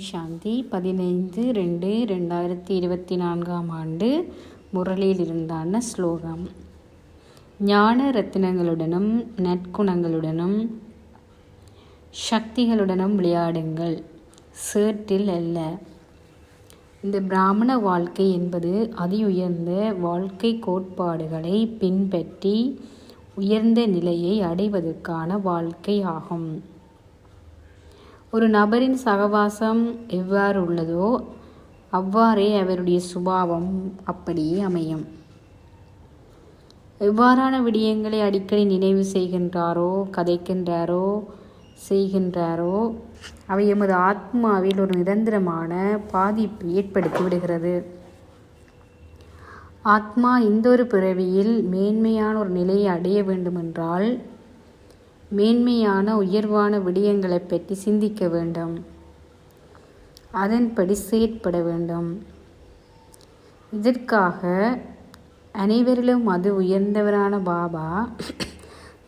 சாந்தி 15/2/2024 முரளியில் இருந்தான ஸ்லோகம். ஞான ரத்தினங்களுடனும் நற்குணங்களுடனும் சக்திகளுடனும் விளையாடுங்கள், சேற்றில் அல்ல. இந்த பிராமண வாழ்க்கை என்பது அதி உயர்ந்த வாழ்க்கை கோட்பாடுகளை பின்பற்றி உயர்ந்த நிலையை அடைவதற்கான வாழ்க்கை ஆகும். ஒரு நபரின் சகவாசம் எவ்வாறு உள்ளதோ அவ்வாறே அவருடைய சுபாவம் அப்படியே அமையும். எவ்வாறான விடயங்களை அடிக்கடி நினைவு செய்கின்றாரோ, கதைக்கின்றாரோ, செய்கின்றாரோ அவை எமது ஆத்மாவில் ஒரு நிரந்தரமான பாதிப்பை ஏற்படுத்தி விடுகிறது. ஆத்மா இந்த ஒரு பிறவியில் மேன்மையான ஒரு நிலையை அடைய வேண்டுமென்றால் மேன்மையான உயர்வான விடயங்களை பற்றி சிந்திக்க வேண்டும், அதன்படி செயற்பட வேண்டும். இதற்காக அனைவரிலும் அது உயர்ந்தவரான பாபா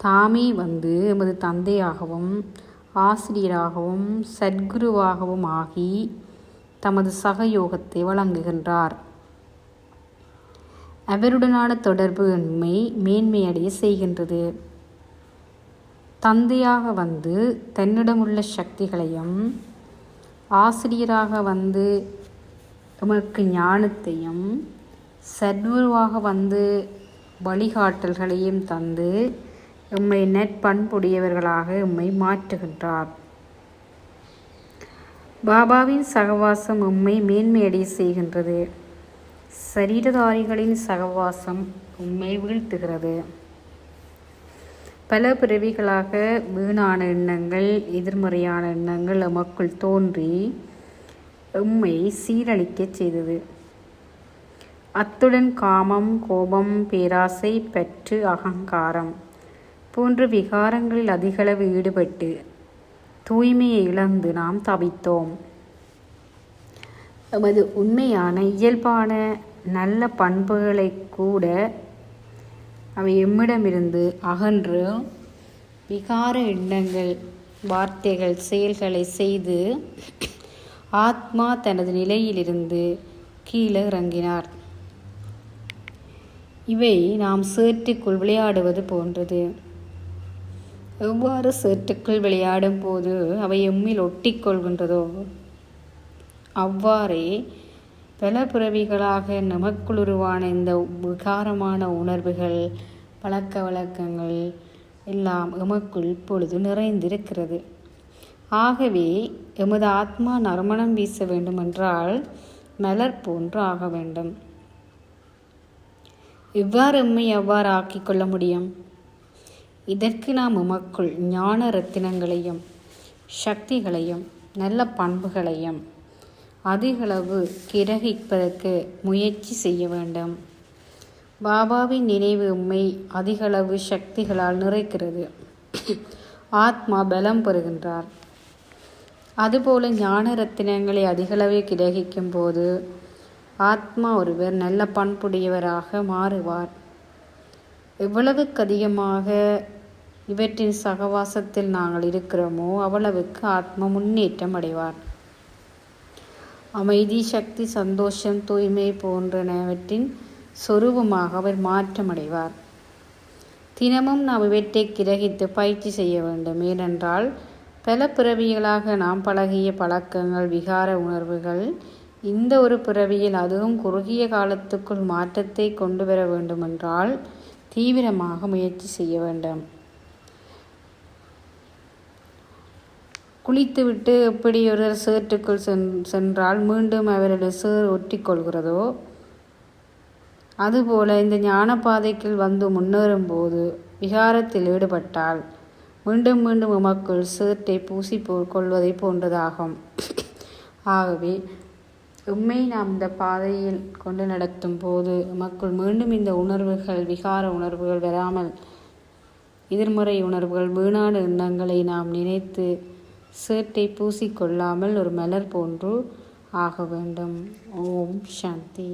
தாமே வந்து எமது தந்தையாகவும் ஆசிரியராகவும் சத்குருவாகவும் ஆகி தமது சகயோகத்தை வழங்குகின்றார். அவருடனான தொடர்பு எம்மை மேன்மையடைய செய்கின்றது. தந்தையாக வந்து தன்னிடமுள்ள சக்திகளையும், ஆசிரியராக வந்து எமக்கு ஞானத்தையும், சத்குருவாக வந்து வழிகாட்டல்களையும் தந்து எம்மை நற்பண்புடையவர்களாக எம்மை மாற்றுகின்றார். பாபாவின் சகவாசம் எம்மை மேன்மையடைய செய்கின்றது. சரீரதாரிகளின் சகவாசம் எம்மை வீழ்த்துகிறது. பல பிறவிகளாக வீணான எண்ணங்கள், எதிர்மறையான எண்ணங்கள் எமக்குள் தோன்றி எம்மை சீரழிக்கச் செய்தது. அத்துடன் காமம், கோபம், பேராசை, பற்று, அகங்காரம் போன்ற விகாரங்களில் அதிகளவு ஈடுபட்டு தூய்மையை இழந்து நாம் தவித்தோம். எமது உண்மையான இயல்பான நல்ல பண்புகளை கூட அவை எம்மிடமிருந்து அகன்று விகார எண்ணங்கள், வார்த்தைகள், செயல்களை செய்து ஆத்மா தனது நிலையிலிருந்து கீழே இறங்கினார். இவை நாம் சேற்றுக்குள் விளையாடுவது போன்றது. எவ்வாறு சேற்றுக்குள் விளையாடும் போது அவை எம்மில் ஒட்டிக்கொள்கின்றதோ அவ்வாறே பல பிறவிகளாக நமக்குள் உருவான இந்த விகாரமான உணர்வுகள், பழக்க வழக்கங்கள் எல்லாம் எமக்குள் இப்பொழுது நிறைந்திருக்கிறது. ஆகவே எமது ஆத்மா நறுமணம் வீச வேண்டுமென்றால் மலர் போன்று ஆக வேண்டும். எவ்வாறு எம்மை எவ்வாறு ஆக்கிக்கொள்ள முடியும்? இதற்கு நாம் எமக்குள் ஞான ரத்தினங்களையும் சக்திகளையும் நல்ல பண்புகளையும் அதிகளவு கிரகிப்பதற்கு முயற்சி செய்ய வேண்டும். பாபாவின் நினைவு உம்மை அதிகளவு சக்திகளால் நிறைக்கிறது. ஆத்மா பலம் பெறுகின்றார். அதுபோல ஞான ரத்தினங்களை அதிகளவே கிரகிக்கும் போது ஆத்மா ஒருவர் நல்ல பண்புடையவராக மாறுவார். எவ்வளவுக்கு அதிகமாக இவற்றின் சகவாசத்தில் நாங்கள் இருக்கிறோமோ அவ்வளவுக்கு ஆத்மா முன்னேற்றம் அடைவார். அமைதி, சக்தி, சந்தோஷம், தூய்மை போன்றனவற்றின் சொரூபமாக அவர் மாற்றமடைவார். தினமும் நாம் இவற்றை கிரகித்து பயிற்சி செய்ய வேண்டும். ஏனென்றால் பல பிறவிகளாக நாம் பழகிய பழக்கங்கள், விகார உணர்வுகள் இந்த ஒரு பிறவியில் அதுவும் குறுகிய காலத்துக்குள் மாற்றத்தை கொண்டு வர வேண்டுமென்றால் தீவிரமாக முயற்சி செய்ய வேண்டும். குளித்துவிட்டு எப்படி ஒரு சேற்றுக்குள் சென்றால் மீண்டும் அவருடைய சேர் ஒட்டிக்கொள்கிறதோ அதுபோல இந்த ஞான பாதைக்குள் வந்து முன்னேறும் போது விகாரத்தில் ஈடுபட்டால் மீண்டும் மீண்டும் எமக்குள் சேற்றை பூசி கொள்வதை போன்றதாகும். ஆகவே உம்மை நாம் இந்த பாதையில் கொண்டு நடத்தும் போது எமக்குள் மீண்டும் இந்த உணர்வுகள், விகார உணர்வுகள் வராமல் எதிர்மறை உணர்வுகள், வீணான எண்ணங்களை நாம் நினைத்து சேற்றை பூசிக்கொள்ளாமல் ஒரு மலர் போன்று ஆக வேண்டும். ஓம் சாந்தி.